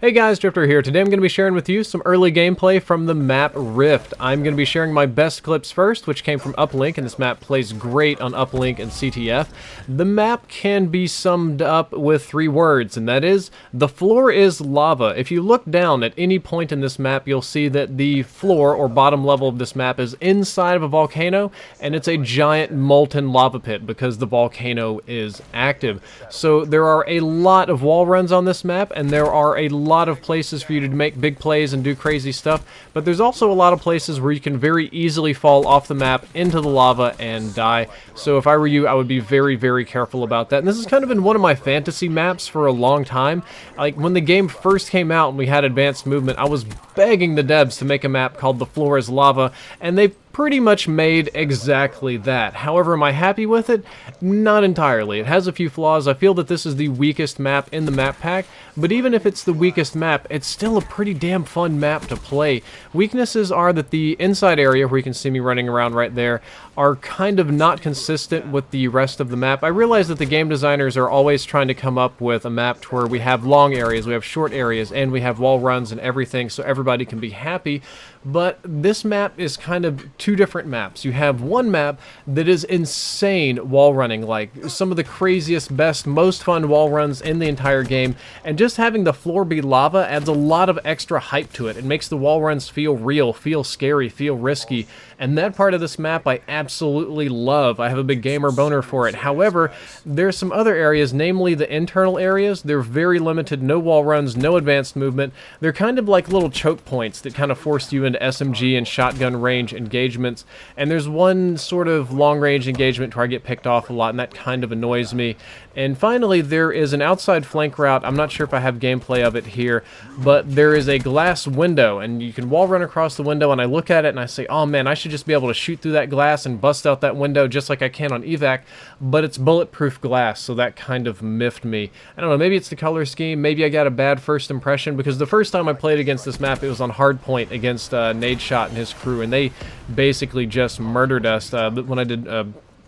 Hey guys, Drifter here. Today I'm going to be sharing with you some early gameplay from the map Rift. I'm going to be sharing my best clips first, which came from Uplink, and this map plays great on Uplink and CTF. The map can be summed up with 3 words, and that is, the floor is lava. If you look down at any point in this map, you'll see that the floor, or bottom level of this map, is inside of a volcano, and it's a giant molten lava pit because the volcano is active. So there are a lot of wall runs on this map, and there are a lot of places for you to make big plays and do crazy stuff, but there's also a lot of places where you can very easily fall off the map into the lava and die. So if I were you, I would be very, very careful about that. And this has kind of been one of my fantasy maps for a long time. Like when the game first came out and we had advanced movement, I was begging the devs to make a map called The Floor is Lava, and they pretty much made exactly that. However, am I happy with it? Not entirely. It has a few flaws. I feel that this is the weakest map in the map pack, but even if it's the weakest map, it's still a pretty damn fun map to play. Weaknesses are that the inside area, where you can see me running around right there, are kind of not consistent with the rest of the map. I realize that the game designers are always trying to come up with a map to where we have long areas, we have short areas, and we have wall runs and everything so everybody can be happy, but this map is kind of 2 different maps. You have one map that is insane wall running, like some of the craziest, best, most fun wall runs in the entire game, and just having the floor be lava adds a lot of extra hype to it. It makes the wall runs feel real, feel scary, feel risky, and that part of this map I absolutely love. I have a big gamer boner for it. However, there's some other areas, namely the internal areas. They're very limited, no wall runs, no advanced movement. They're kind of like little choke points that kind of force you into SMG and shotgun range engagements, and there's one sort of long-range engagement where I get picked off a lot, and that kind of annoys me. And finally, there is an outside flank route. I'm not sure if I have gameplay of it here, but there is a glass window, and you can wall run across the window, and I look at it and I say, oh man, I should just be able to shoot through that glass and bust out that window just like I can on evac, but it's bulletproof glass, so that kind of miffed me. I don't know, maybe it's the color scheme, maybe I got a bad first impression, because the first time I played against this map, it was on hardpoint against Nadeshot and his crew, and they basically just murdered us. When I did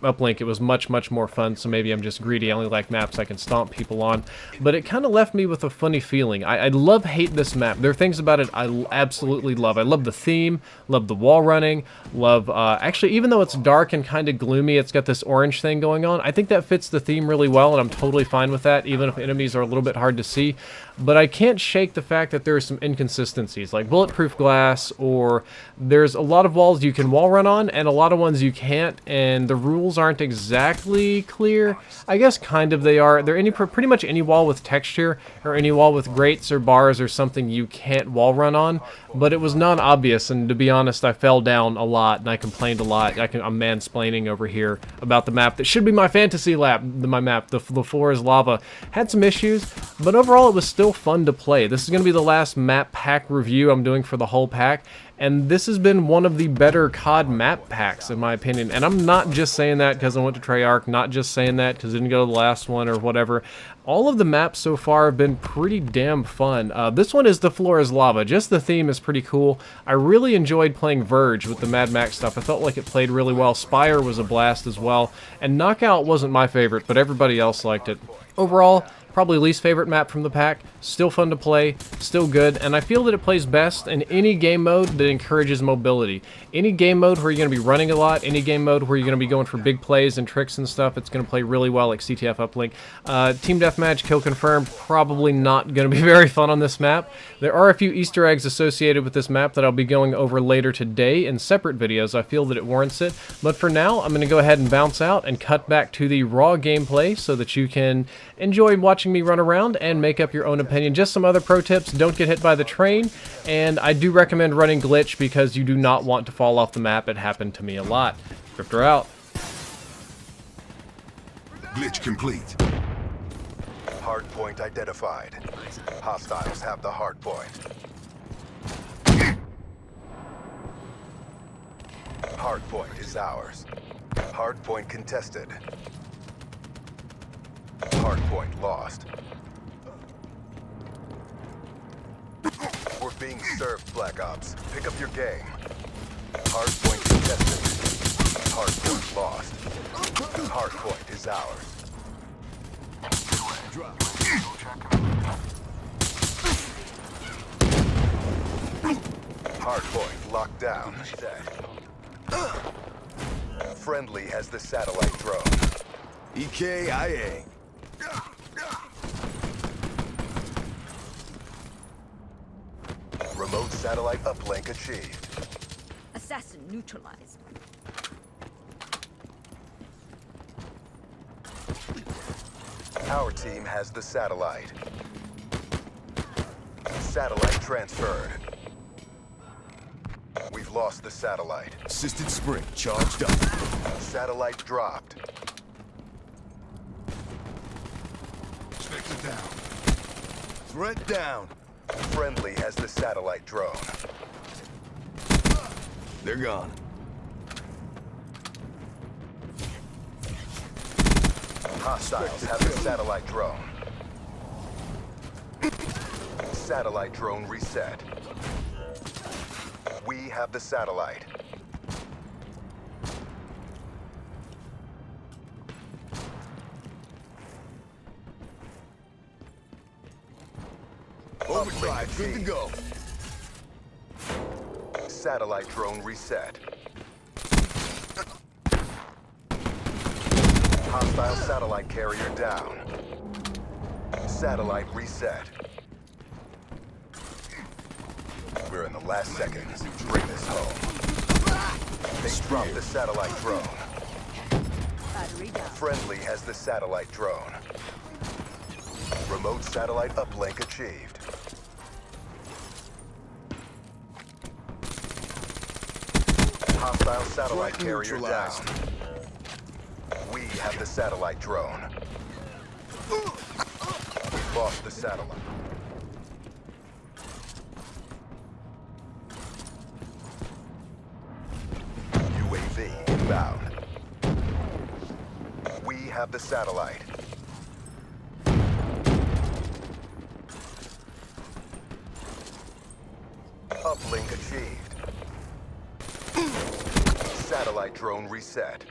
Uplink, it was much more fun, so maybe I'm just greedy. I only like maps I can stomp people on, but it kind of left me with a funny feeling. I love-hate this map. There are things about it I absolutely love. I love the theme, love the wall running, love, actually, even though it's dark and kind of gloomy, it's got this orange thing going on. I think that fits the theme really well, and I'm totally fine with that, even if enemies are a little bit hard to see. But I can't shake the fact that there are some inconsistencies, like bulletproof glass, or there's a lot of walls you can wall run on, and a lot of ones you can't, and the rules aren't exactly clear. I guess kind of they are. They're pretty much any wall with texture, or any wall with grates or bars or something you can't wall run on, but it was non-obvious, and to be honest, I fell down a lot, and I complained a lot. I'm mansplaining over here about the map that should be my fantasy my map, the floor is lava. Had some issues, but overall it was still fun to play. This is going to be the last map pack review I'm doing for the whole pack, and this has been one of the better COD map packs in my opinion, and I'm not just saying that because I went to Treyarch, not just saying that because I didn't go to the last one or whatever. All of the maps so far have been pretty damn fun. This one is The Floor is Lava. Just the theme is pretty cool. I really enjoyed playing Verge with the Mad Max stuff. I felt like it played really well. Spire was a blast as well, and Knockout wasn't my favorite, but everybody else liked it. Overall, probably least favorite map from the pack. Still fun to play, still good, and I feel that it plays best in any game mode that encourages mobility. Any game mode where you're going to be running a lot, any game mode where you're going to be going for big plays and tricks and stuff, it's going to play really well, like CTF Uplink. Team Deathmatch, Kill Confirmed, probably not going to be very fun on this map. There are a few Easter eggs associated with this map that I'll be going over later today in separate videos. I feel that it warrants it, but for now, I'm going to go ahead and bounce out and cut back to the raw gameplay so that you can enjoy watching me run around and make up your own opinion. Just some other pro tips: don't get hit by the train, and I do recommend running glitch because you do not want to fall off the map. It happened to me a lot. Drifter out. Glitch complete. Hardpoint identified. Hostiles have the hardpoint. Hardpoint is ours. Hardpoint contested. Hardpoint lost. We're being served, Black Ops. Pick up your game. Hardpoint contested. Hardpoint lost. Hardpoint is ours. Hardpoint locked down. Set. Friendly has the satellite drone. EKIA. Remote satellite uplink achieved. Assassin neutralized. Our team has the satellite. Satellite transferred. We've lost the satellite. Assisted spring charged up. Satellite dropped. Spectre down. Threat down. Friendly has the satellite drone. They're gone. Hostiles have the satellite drone. Satellite drone reset. We have the satellite. Overdrive, good to go. Satellite drone reset. Hostile satellite carrier down. Satellite reset. We're in the last seconds. Bring this home. They dropped the satellite drone. Battery down. Friendly has the satellite drone. Remote satellite uplink achieved. Hostile satellite Threat carrier down. neutralized. We have the satellite drone. We've lost the satellite. UAV inbound. We have the satellite. Uplink achieved. Satellite drone reset.